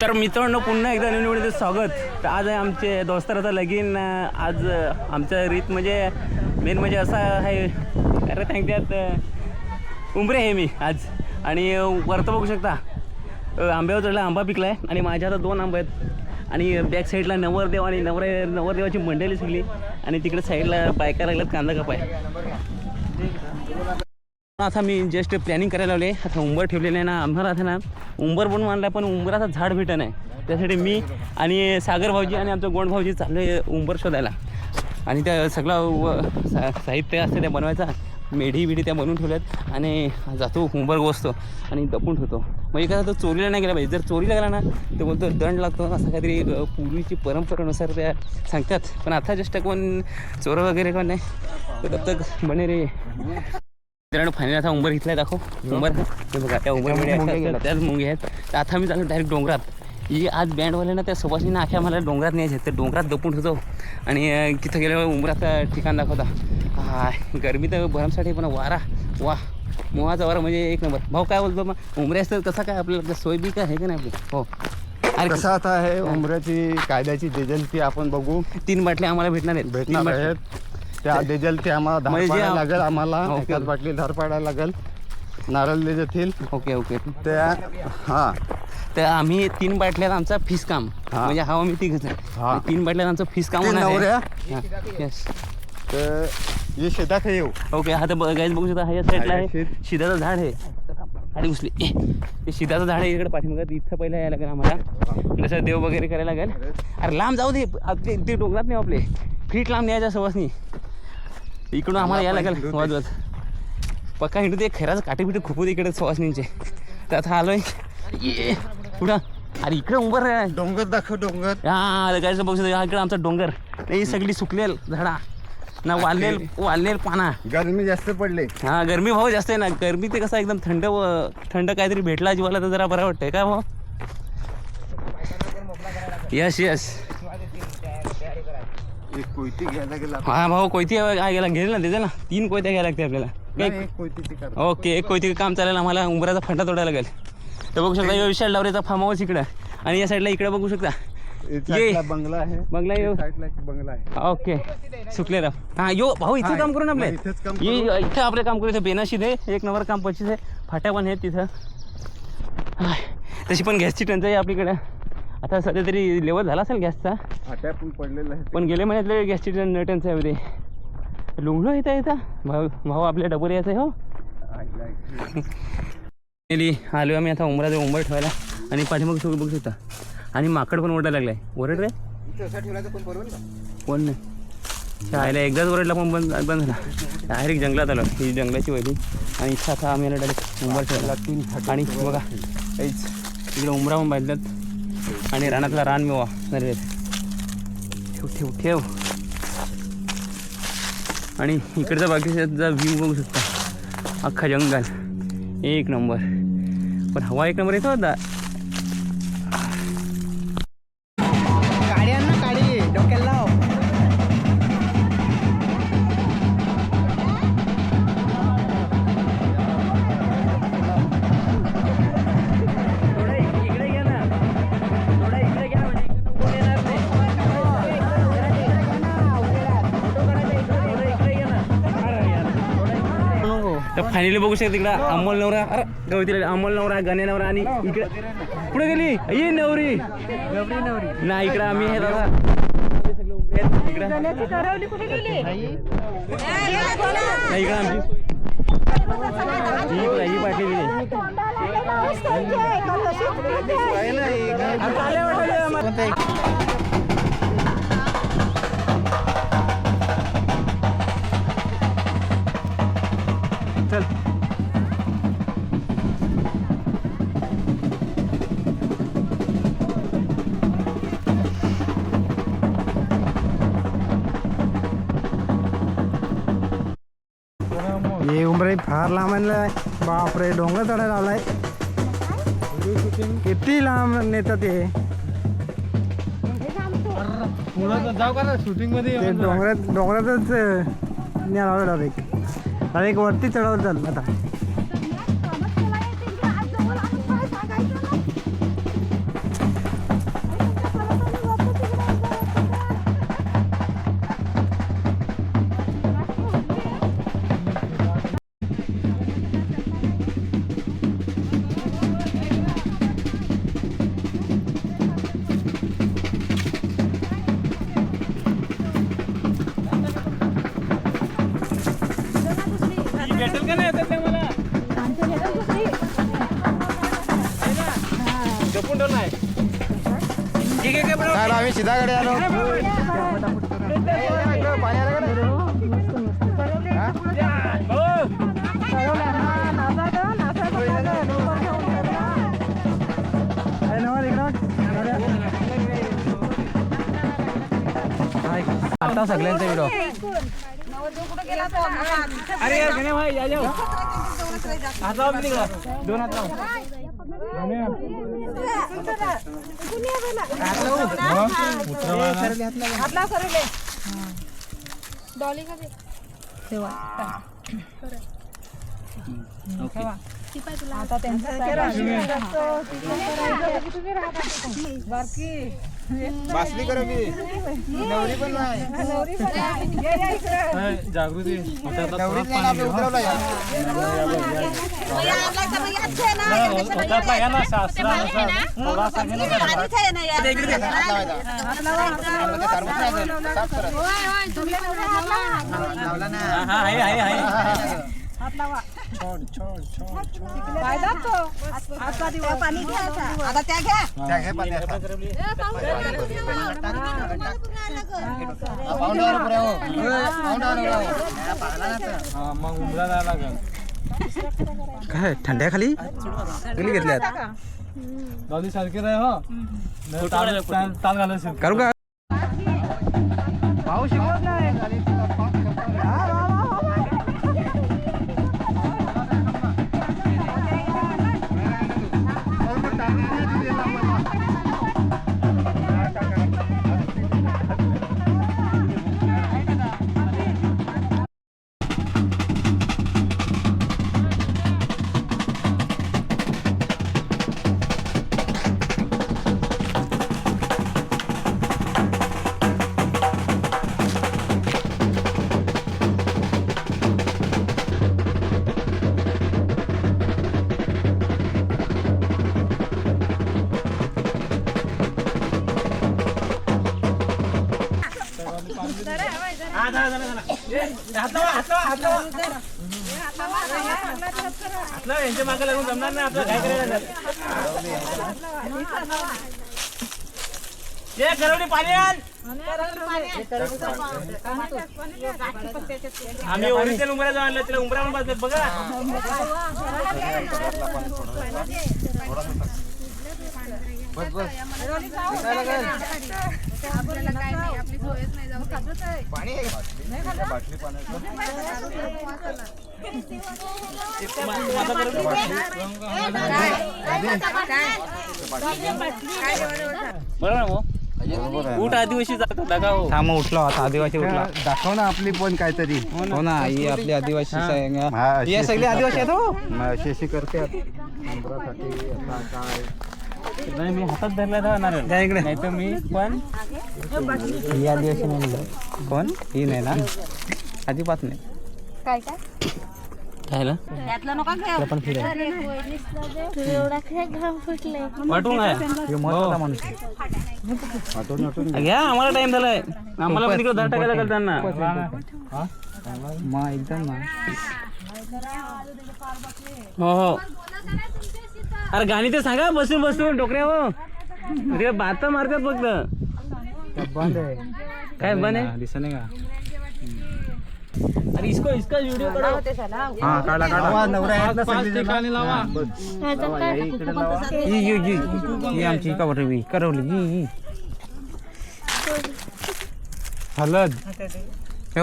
तर मित्रांनो पुन्हा एकदा नवीन व्हिडिओचं स्वागत. तर आज आहे आमचे दोस्ताराचं लगीन. आज आमच्या रीत म्हणजे मेन म्हणजे असा आहे अरे सांगतात उंबरे आहे मी आज. आणि वरतं बघू शकता आंब्यावर चढला आंबा पिकला आहे आणि माझ्या आता 2 आंबे आहेत. आणि बॅक साईडला नवरदेव आणि नवरदेवाची मंडळी सगळी आणि तिकडे साईडला बायका लागल्यात कांदा कापाय. आता मी जस्ट प्लॅनिंग करायला लावले. आता उंबर ठेवलेलं आहे ना आम्हाला. आता ना उंबर बनवून आणला पण उंबराचा झाड भेटत नाही. त्यासाठी मी आणि सागर भाऊजी आणि आमचं गोंड भाऊजी चाललो आहे उंबर शोधायला. आणि त्या सगळं साहित्य असते त्या बनवायचा मेढी बिढी त्या बनवून ठेवल्यात आणि जातो उंबर गोसतो आणि दपून ठेवतो. म्हणजे काय तो चोरीला नाही गेला पाहिजे. जर चोरीला गेला ना तर बोलतो दंड लागतो असं काहीतरी पूर्वीची परंपरेनुसार त्या सांगतात. पण आता जस्ट कोण चोर वगैरे कोण नाही तर तब तक बने रे. मित्रांनो फायनली आता उंबर घेतलाय दाखव उंबर ते बघा त्या उंबर त्याच मुंगे आहेत. तर आता मी चालू डायरेक्ट डोंगरात. ही आज बँडवाले ना त्या सुभाषींना आख्या मला डोंगरात न्यायचे तर डोंगरात दपून ठेवतो आणि तिथं गेल्यावर उंबराचं ठिकाण दाखवता. हा गरमी तर भरमसाठी पण वारा वा मोहाचा वारा म्हणजे एक नंबर. भाऊ काय बोलतो मग उंबरे असतात कसा काय आपल्याला सोय बी काय आहे का नाही आपली. हो अरे कसं आता आहे उंबऱ्याची कायद्याची डिझेल ती आपण बघू. 3 बाटल्या आम्हाला भेटणार आहेत. त्या डिझेल ते आम्हाला धार पाडायला लागेल. आम्हाला एकाच बाटली धार पाडायला लागेल. नारळ देतील. ओके ओके त्या हां तर आम्ही 3 बाटल्यात आमचा फीस काम म्हणजे हवा मी ती घेतो. 3 बाटल्यात आमचं फीस काम नवऱ्या. येस तर हे शेतात आहे येऊ. ओके हा तर गाईज बघू शकता ह्या साईडला आहे शिदाचं झाड आहे. गाडी घुसली ते शिदाचं झाड आहे इकडे पाठीमागं. इथं पहिलं यायला लागेल आम्हाला. जसं देव वगैरे करायला लागेल. अरे लांब जाऊ दे ते डोंगरात नाही आपले फीट लांब न्यायच्या सवासनी. इकडून आम्हाला यायला लागेल वाजवत पक्का हिंडू ते खैराचं काटेपिटे खूप होते इकडे सवासनींचे. तर आता आलोय ये पुढं. अरे इकडे उंबर आहे डोंगर दाखव डोंगर. हा गायचं बघू शकतो इकडे आमचा डोंगर. ही सगळी सुकलेल झाडा ना वाळलेल पाना. गरमी जास्त पडले. हा गरमी भाऊ जास्त आहे ना. गरमी ते कसं एकदम थंड काहीतरी भेटला जीवाला तर जरा बरं वाटतंय का भाऊ. यस यस कोयती घ्यायला गेला. हा भाऊ कोयती गेला घेईल ना त्याच्या ना 3 कोयत्या घ्यायला लागते आपल्याला. ओके एक कोयती काम चालेल आम्हाला. उंबराचा फंडा तोडायला लागेल. तर बघू शकता विशाल डावरेचा फार्म हाऊस इकडं आणि या साईडला इकडे बघू शकता बंगला आहे. बंगला येऊ बंगला आहे. ओके सुकलेला. हा यो भाऊ इथे काम करू ना आपले. इथं आपलं काम करू. इथं बेनाशीद आहे एक नंबर काम 25 आहे. फाट्या पण आहेत तिथं. तशी पण गॅसची टंचाई आहे आपल्याकडे. आता सध्या तरी लेवल झाला असेल गॅसचा. फाट्या पण पडलेला आहे. पण गेले महिन्यातले गॅसची टंचाई होते. लुंगलो येतं भाऊ आपल्या डबोरी यायचं आहे. हो आलो आम्ही आता उंबर ठेवायला आणि पाठीमाग सगळं बघू शकता. आणि माकड पण ओरडायला लागलाय. ओरड रे कोण नाही शाळेला एकदाच ओरडला पण बंद झाला. डायरेक्ट जंगलात आलो. ही जंगलाची वैली आणि इथं आता आम्ही डायरेक्ट उंबर ठेवायला 3 आणि बघा काहीच इकडे उंबरा पण बांधल्यात आणि रानातला रान मिवा अरे ठेव आणि इकडचा बाकीचा व्ह्यू बघू शकता. अख्खा जंगल एक नंबर. पण हवा एक नंबर येतो होता. गाड्यांना काढी डोक्याला लाव. इकडे घ्या ना थोडा इकडे घ्या म्हणजे कोण येणार नाही. तर फायनली बघू शकता तिकडं अमोल नवरा. अरे गवतीला अमोल नवरा गणे नवरा आणि इकडे पुढे गेली ये नवरी ना. इकडं आम्ही हे दादा सगळे उभे आहेत इकडं नाही. इकडं आमची ही पाटली चल. हे उंबरे फार लांब आणलाय. बापरे डोंगर चढायला आलाय. किती लांब नेतात ते. जाऊ का शूटिंग मध्ये. डोंगरातच न्यायला डायरेक्ट डायरेक्ट वरती चढवत चाल आता. काय आम्ही सिधाकडे आलो आता सगळ्यांचा व्हिडिओ अरे यार गणे भाई या जाओ हात लावा मी तिकडं दोन हात लावा बासली करा की नवरी पण नाही जागृती नवरीच नाही ना, आपलं उतरवलं या. लावला ना. पाणी घ्यायचा आता त्या घ्या त्या घे पाणी आता. पाहुण्यावर पुऱ्या हो. पाहुण्यावर पुऱ्या हो. मग उमरा जायला लागेल काय थंड्याखाली गेली घेतल्यात गावली सारखे राह हो ताल घालायचं करू का पाऊस शिकवत नाही यांच्या मागे लागून जमणार नाही आपलं काय करायला करवली पाणी आण आम्ही ओरिजिनल उमरा जाऊन आणलं तिला उमरा बसले बघा बस बस पाणी आहे का? बाटली पाण्याचं उठ आदिवासी जातो दाखवा थांब उठलो आता आदिवासी उठला दाखव ना आपली पण काहीतरी हो ना ही आपली आदिवासी हा, हे सगळे आदिवासी आहेत हो अशी अशी करते उंबरासाठी आता काय नाही मी हातात धरला था नारळ इकडे नाही तर मी पण ही आदिवासी म्हणलं कोण ही नाही ना अजिबात नाही काय काय काय ना त्यातलं नका घ्या पण फिर एवढा काय घाम फुटले वाटून आहे महत्वाचा माणूस घ्या आम्हाला टाइम झालाय आम्हाला पण तिकडे धर टाकायला लागेल त्यांना मग एकदम ना हो हो अरे गाणी ते सांगा बसून बसून डोकऱ्या हो तिकडे बात मारतात फक्त बंद आहे काय बन आहे दिसत नाही का अरे इसको इसका व्हिडिओ काढा हा काढा काढा नवरा आहेत ना पाच सगळी ठिकाणी लावा ही आमची कवरवी करवली ही हलद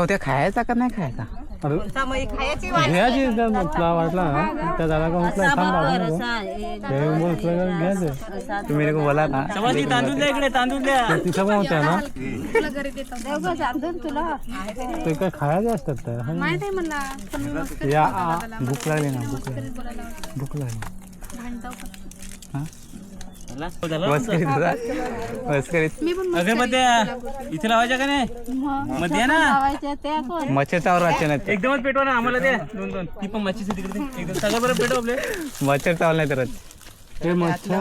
ते खायचा का नाही खायचा खायची घ्यायची तुला वाटला ना त्या झाडाला म्हटलं थांब बाजूला म्हटलं घ्यायचं तुम्ही लोक बोला का तांदूळ द्या इकडे तांदूळ द्या तिथं पण होत्या ना तुला ते काय खायचे असतात त्या माहित आहे मला या भूक लागली ना भूक लागली हा बस करीत होता बस करीत अगरबत्त्या इथे लावायच्या का नाही मग द्या ना मच्छर चावर राहते नाही एकदमच पेटवा ना आम्हाला द्या दोन दोन ती पण मच्छी तिकडे एकदम सगळं बरं पेटव आपले मच्छर चावल नाही तर ते मच्छर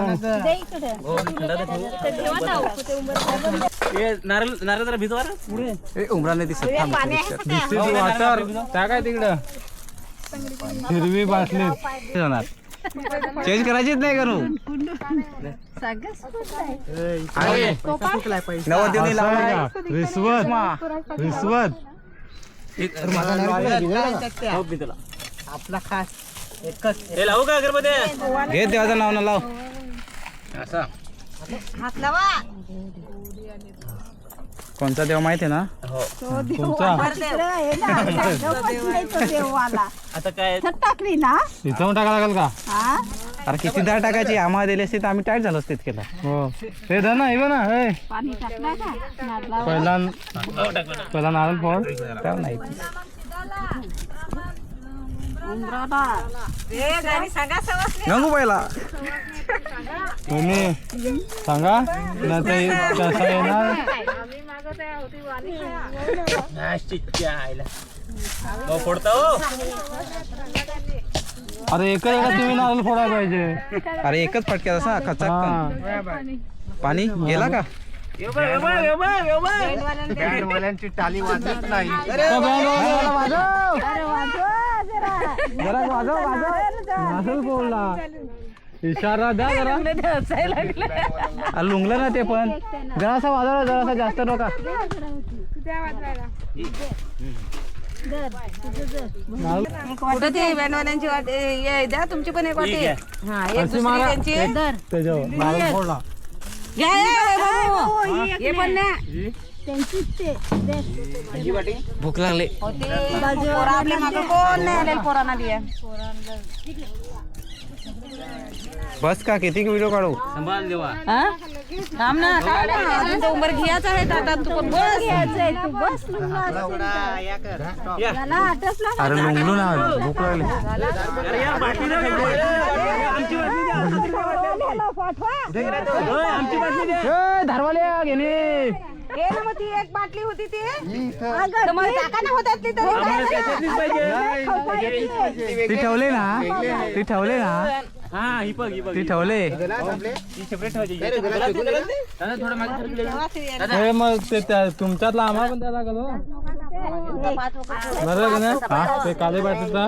नारळ नारळ जरा भिजवा रे पुढे उमरा नाही दिसत दिसते ती वाटर त्या काय तिकडं हिरवी बाटली जाणार चेंज करायचीच नाही करू नवदेवनी लावला रिश्वत रिश्वत आपला खास हे लावू का अगरबत्ती घे देवाचं नाव ना लाव असा हात लावा कोणता देव माहिती आहे ना तुमचा आता काय टाकली ना इथं टाका लागेल का अरे किती डाळ टाकायची आम्हाला दिली असती तर आम्ही टाईट झालो असते इतकेला हो हे धर ना हे ना हे पाणी टाकलं का पहिला नारळ फोड त्यावर नाही नको पहिला तुम्ही सांगा नाही कसं येणार फोडता हो अरे एकच वेळा तुम्ही नारळ फोडायला पाहिजे अरे एकच फटक्यात असा कच्चा पाणी गेला का बँडवाल्यांची टाली वाजत नाही. इशारा द्या जरा लुंगलं ना ते पण जरासा वाजवला जरासा जास्त नका कुठं ते बँडवाल्यांची वाट द्या तुमची पण एक वाटी हा एक दुसरी त्यांची त्याच्यावर नारळ फोडला घ्या हे पण ना भूक लागली पोरं आपल्या मागं कोण नाही आलेलं पोरांना द्या बस का किती व्हिडिओ काढू संभाल देवा थांब ना अजून तर उंबर घ्यायचा आहे आता तू पण बस घ्यायचंय तू बस अरे लुंगलू ना भूक लागली धरवाले घेणे हे ना मग ती एक बाटली होती ती तर मग टाका ना होतात ती तर ती ठेवले ना ती ठेवले ना हा ही बघ ती ठेवले सेपरेट ठेवायची थोडं मागे हे मग ते तुमच्यातला आम्हाला पण द्यायला लागलो बरं ना हा ते काले बाटलीचा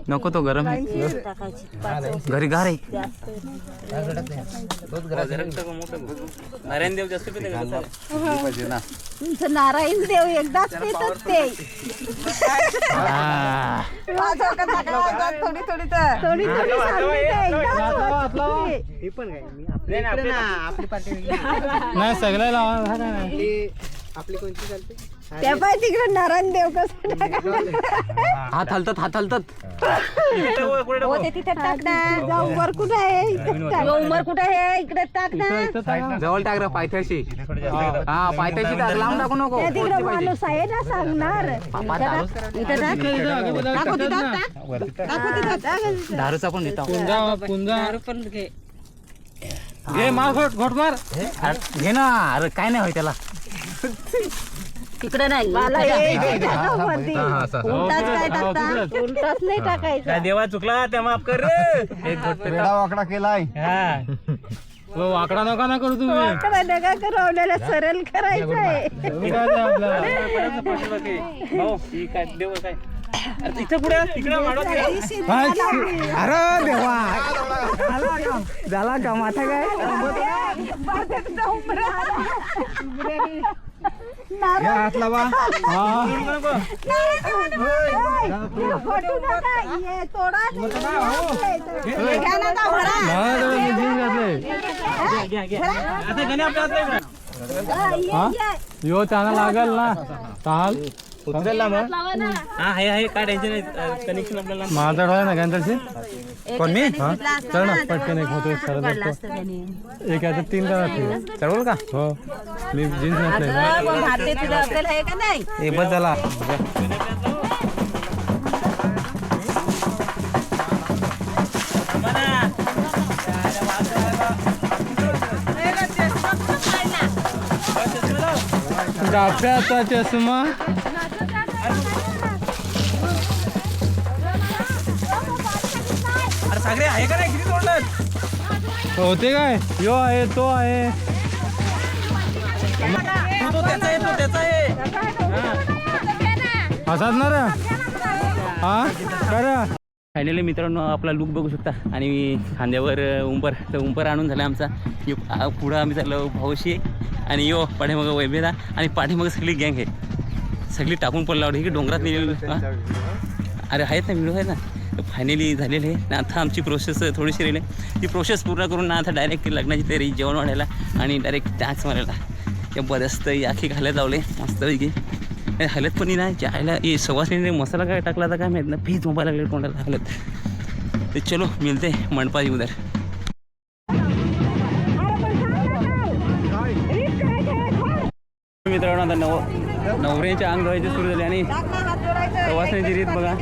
नको तो गरम आहे घरी गार आहे नारायण देव जास्त पिते का? तुमचं नारायण देव एकदाच पितात ते थोडी थोडी थोडी नाही सगळ्या लावा त्या पाय तिकडे नारायण देव कसं हात हलतात हो ते तिथे टाक ना उमर कुठे आहे उमर कुठे आहे इकडे टाक ना जवळ टाक रे पायथ्याशी हा पायथ्याशी टाक लांब टाकू नको तिकडे माणूस आहे ना सांगणार इथं टाक दारूचा पण देतो पुंजा पण घे मार घोट मार घे ना अरे काय नाही होय त्याला तिकडे नाही उलटाच काय टाकता उलटाच नाही टाकायचं देवा चुकला त्या माफ कर रे एक घोट वेडा वाकडा केलाय. वाकडा नका ना करू तुम्ही नका करवलेला सरळ करायचं आहे देव काय इथं पुढे तिकडे अरे देवा झाला का माथा काय हात लावा यो त्यांना लागल ना चाल आहे काय टेन्शन नाही कनेक्शन आपल्याला माझा डोळा ना काय कोण मी हा चल ना पटकन एक होतो सरळ एक आता 3 करा चढवल का हो मी जीन्स घातले हे बस झाला डाब्याचा चष्मा अरे सागरे आहे का नाही किती तोडलं होते काय यो आहे तो आहे तो त्याचा आहे तो त्याचा आहे असाच ना रे हा करा फायनली मित्रांनो आपला लुक बघू शकता आणि खांद्यावर उंबर तर उंबर आणून झाला आमचा. पुढं आम्ही चाललो भाऊशी आणि यो पाठीमागं वैभेदा आणि पाठीमागं सगळी गँग आहे. सगळी टाकून पडला की डोंगरात नेलेली. अरे आहेत ना व्हिडिओ आहे ना. फायनली झालेलं आहे. आता आमची प्रोसेस थोडीशी राहिली ती प्रोसेस पूर्ण करून ना आता डायरेक्ट लग्नाची तयारी जेवण वाढायला आणि डायरेक्ट टॅक्स मारायला. त्या बरंच आखी घालायला लावले मस्तपैकी. हलत पण नाही जायला ये सवासनीने मसाला काय टाकला तर काय माहीत ना फीज मोबाईल लागले कोणाला हलत. ते चलो मिळते मंडपा उधर. मित्रांनो आता नवऱ्याच्या अंग धुवायचे सुरू झाले आणि सवासनीची रीत बघा.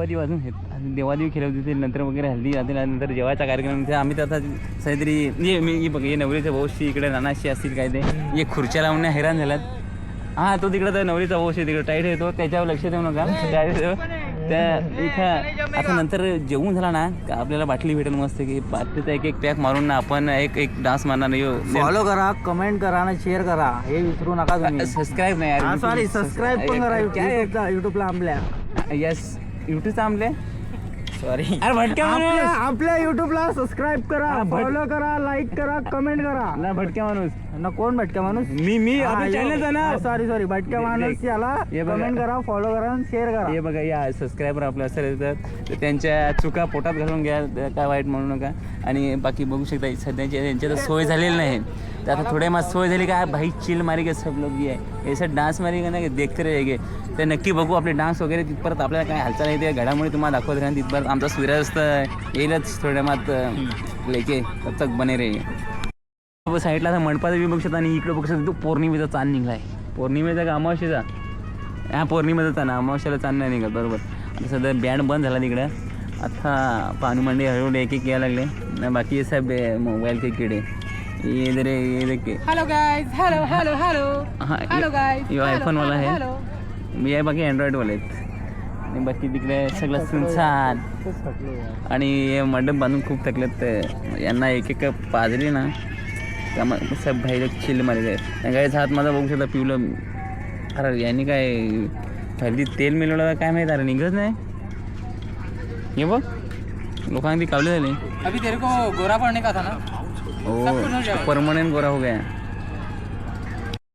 देवादेव अजून देवादेव खेळत होते नंतर वगैरे हल्दी नंतर जेवायचा कार्यक्रम आम्ही त्याचा काहीतरी मी बघ हे नवरीच्या भाऊशी इकडे नानाशी असतील काय ते हे खुर्च्या लावण्या हैराण झाल्यात. हां तो तिकडे तर नवरीचा भाऊशी तिकडे टाईट येतो त्याच्यावर लक्ष देऊ नका काय त्या इथं आता नंतर जेवून झाला ना आपल्याला बाटली भेटेल मस्त की बाटलीचा एक पॅक मारून ना आपण एक डान्स मारणार नाही. फॉलो करा, कमेंट करा आणि शेअर करा हे विसरू नका तुम्ही. सबस्क्राईब नाही यार सॉरी सबस्क्राईब पण करा युट्यूबला आपल्या. यस युट्यूबचा आमले सॉरी अरे भटक्या माणूस आपल्या युट्यूबला सबस्क्राईब करा, फॉलो करा, लाईक करा, कमेंट करा. ना भटक्या माणूस ना कोण भटक्या माणूस? मी आपल्या चॅनलचा ना सॉरी भटक्या माणूस याला हे बघा. कमेंट करा, फॉलो करा आणि शेअर करा. हे बघा या सबस्क्रायबर आपले असेल तर त्यांच्या चुका पोटात घालून घ्या काय वाईट म्हणू नका. आणि बाकी बघू शकता सध्याची त्यांची तर सोय झालेली नाही तर आता थोड्या मग सोय झाली का भाई चिल मारी के सब लोग ये ऐसा डान्स मारी का ना देखते रहेगे ते नक्की बघू आपले डान्स वगैरे तिथपर्यंत आपल्याला काय हालचाल नाही ते घडामोडी तुम्हाला दाखवत राहा तिथपर्यंत आमचा सूर्यास्त येईलच थोड्या मात लेके तब तक बने रे. साईडला आता मंडपाचा बी बघू शकता आणि इकडे बघू शकता तो पौर्णिमेचा चांद निघला आहे. पौर्णिमेचा का अमावस्येचा? हा पौर्णिमेचा चांद अमावस्याला चांद नाही निघत बरोबर. आता सध्या बँड बंद झाला तिकडं आता पाणी मंडी हळूहळू एक यायला लागले बाकी साहेब मोबाईल के किडे ये इधर ये देखिए hello guys hello hello hello हाँ हेलो गाइस ये आयफोन वाला आहे मी आहे बाकी अँड्रॉइडवाले आहेत आणि बाकी तिकडे सगळं सुनसान आणि हे मंडप बांधून खूप थकलेत यांना एक पाजली ना सब बाहेर चिल मारे गए गायचा हात माझा बघू शकता पिवलं. अरे यांनी काय हल्दी तेल मिळवलं काय माहीत अरे निघत नाही. हे बघ लोकांनी ती कावले झाले अभी तेरे को गोरा पड़ने का था ना ओ परमानेंट गोरा हो गया.